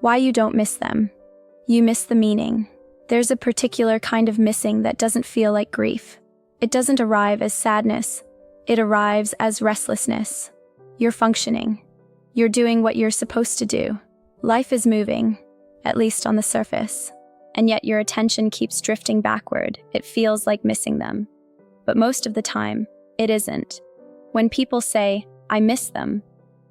Why you don't miss them. You miss the meaning. There's a particular kind of missing that doesn't feel like grief. It doesn't arrive as sadness. It arrives as restlessness. You're functioning. You're doing what you're supposed to do. Life is moving, at least on the surface. And yet your attention keeps drifting backward. It feels like missing them. But most of the time, it isn't. When people say, "I miss them,"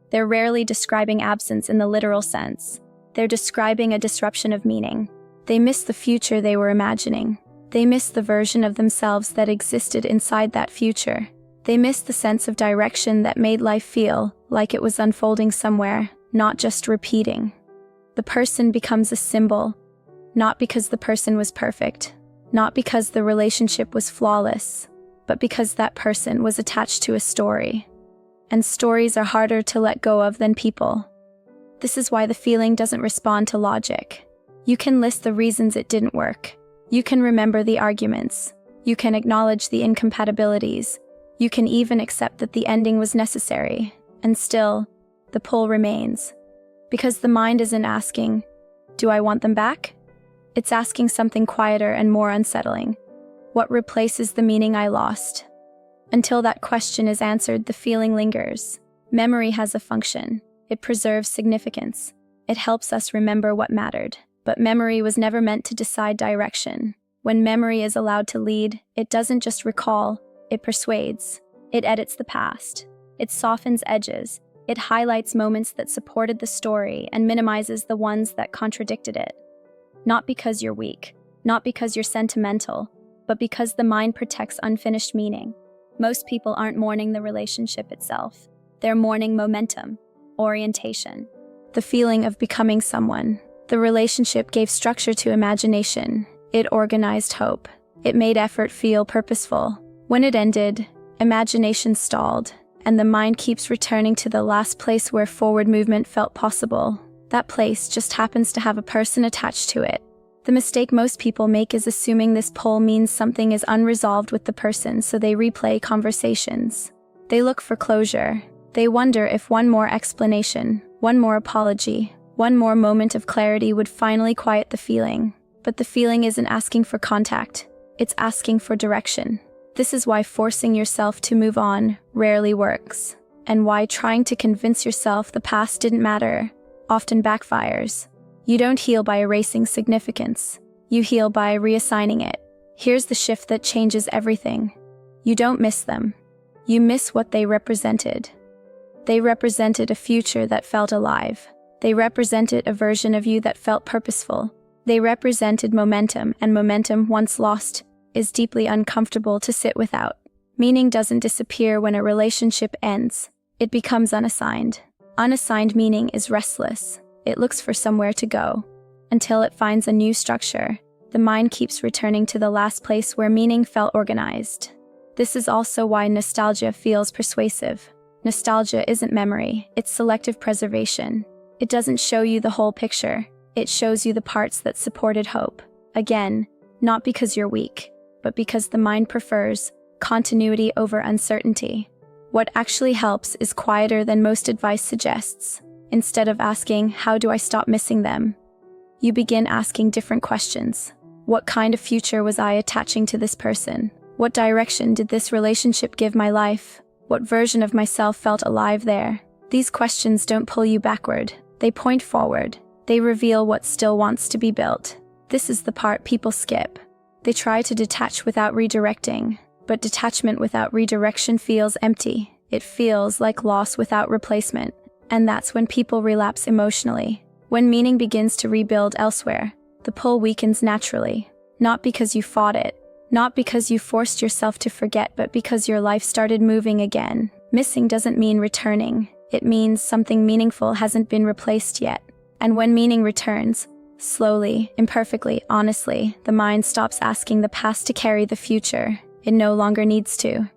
they're rarely describing absence in the literal sense. They're describing a disruption of meaning. They miss the future they were imagining. They miss the version of themselves that existed inside that future. They miss the sense of direction that made life feel like it was unfolding somewhere, not just repeating. The person becomes a symbol, not because the person was perfect, not because the relationship was flawless, but because that person was attached to a story. And stories are harder to let go of than people. This is why the feeling doesn't respond to logic. You can list the reasons it didn't work. You can remember the arguments. You can acknowledge the incompatibilities. You can even accept that the ending was necessary. And still, the pull remains. Because the mind isn't asking, "Do I want them back?" It's asking something quieter and more unsettling. What replaces the meaning I lost? Until that question is answered, the feeling lingers. Memory has a function. It preserves significance. It helps us remember what mattered. But memory was never meant to decide direction. When memory is allowed to lead, it doesn't just recall, it persuades. It edits the past. It softens edges. It highlights moments that supported the story and minimizes the ones that contradicted it. Not because you're weak, not because you're sentimental, but because the mind protects unfinished meaning. Most people aren't mourning the relationship itself. They're mourning momentum, orientation, the feeling of becoming someone. The relationship gave structure to imagination. It organized hope. It made effort feel purposeful. When it ended, imagination stalled, and the mind keeps returning to the last place where forward movement felt possible. That place just happens to have a person attached to it. The mistake most people make is assuming this pull means something is unresolved with the person, so they replay conversations. They look for closure. They wonder if one more explanation, one more apology, one more moment of clarity would finally quiet the feeling. But the feeling isn't asking for contact. It's asking for direction. This is why forcing yourself to move on rarely works, and why trying to convince yourself the past didn't matter often backfires. You don't heal by erasing significance. You heal by reassigning it. Here's the shift that changes everything. You don't miss them. You miss what they represented. They represented a future that felt alive. They represented a version of you that felt purposeful. They represented momentum, and momentum, once lost, is deeply uncomfortable to sit without. Meaning doesn't disappear when a relationship ends. It becomes unassigned. Unassigned meaning is restless. It looks for somewhere to go. Until it finds a new structure, the mind keeps returning to the last place where meaning felt organized. This is also why nostalgia feels persuasive. Nostalgia isn't memory, it's selective preservation. It doesn't show you the whole picture. It shows you the parts that supported hope. Again, not because you're weak, but because the mind prefers continuity over uncertainty. What actually helps is quieter than most advice suggests. Instead of asking, "How do I stop missing them?" you begin asking different questions. What kind of future was I attaching to this person? What direction did this relationship give my life? What version of myself felt alive there? These questions don't pull you backward. They point forward. They reveal what still wants to be built. This is the part people skip. They try to detach without redirecting, but detachment without redirection feels empty. It feels like loss without replacement. And that's when people relapse emotionally. When meaning begins to rebuild elsewhere, the pull weakens naturally. Not because you fought it, not because you forced yourself to forget, but because your life started moving again. Missing doesn't mean returning. It means something meaningful hasn't been replaced yet. And when meaning returns, slowly, imperfectly, honestly, the mind stops asking the past to carry the future. It no longer needs to.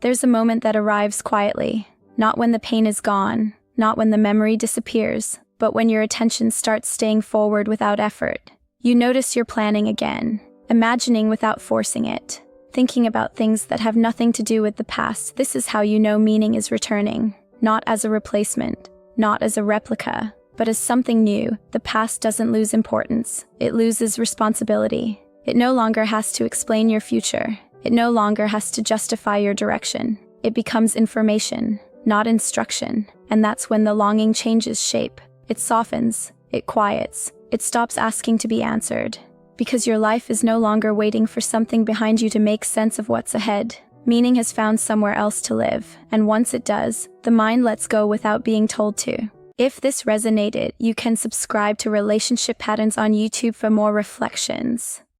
There's a moment that arrives quietly, not when the pain is gone, not when the memory disappears, but when your attention starts staying forward without effort. You notice you're planning again, imagining without forcing it, thinking about things that have nothing to do with the past. This is how you know meaning is returning, not as a replacement, not as a replica, But as something new, the past doesn't lose importance. It loses responsibility. It no longer has to explain your future. It no longer has to justify your direction. It becomes information, not instruction. And that's when the longing changes shape. It softens. It quiets. It stops asking to be answered. Because your life is no longer waiting for something behind you to make sense of what's ahead. Meaning has found somewhere else to live, and once it does, the mind lets go without being told to. If this resonated, you can subscribe to Relationship Patterns on YouTube for more reflections.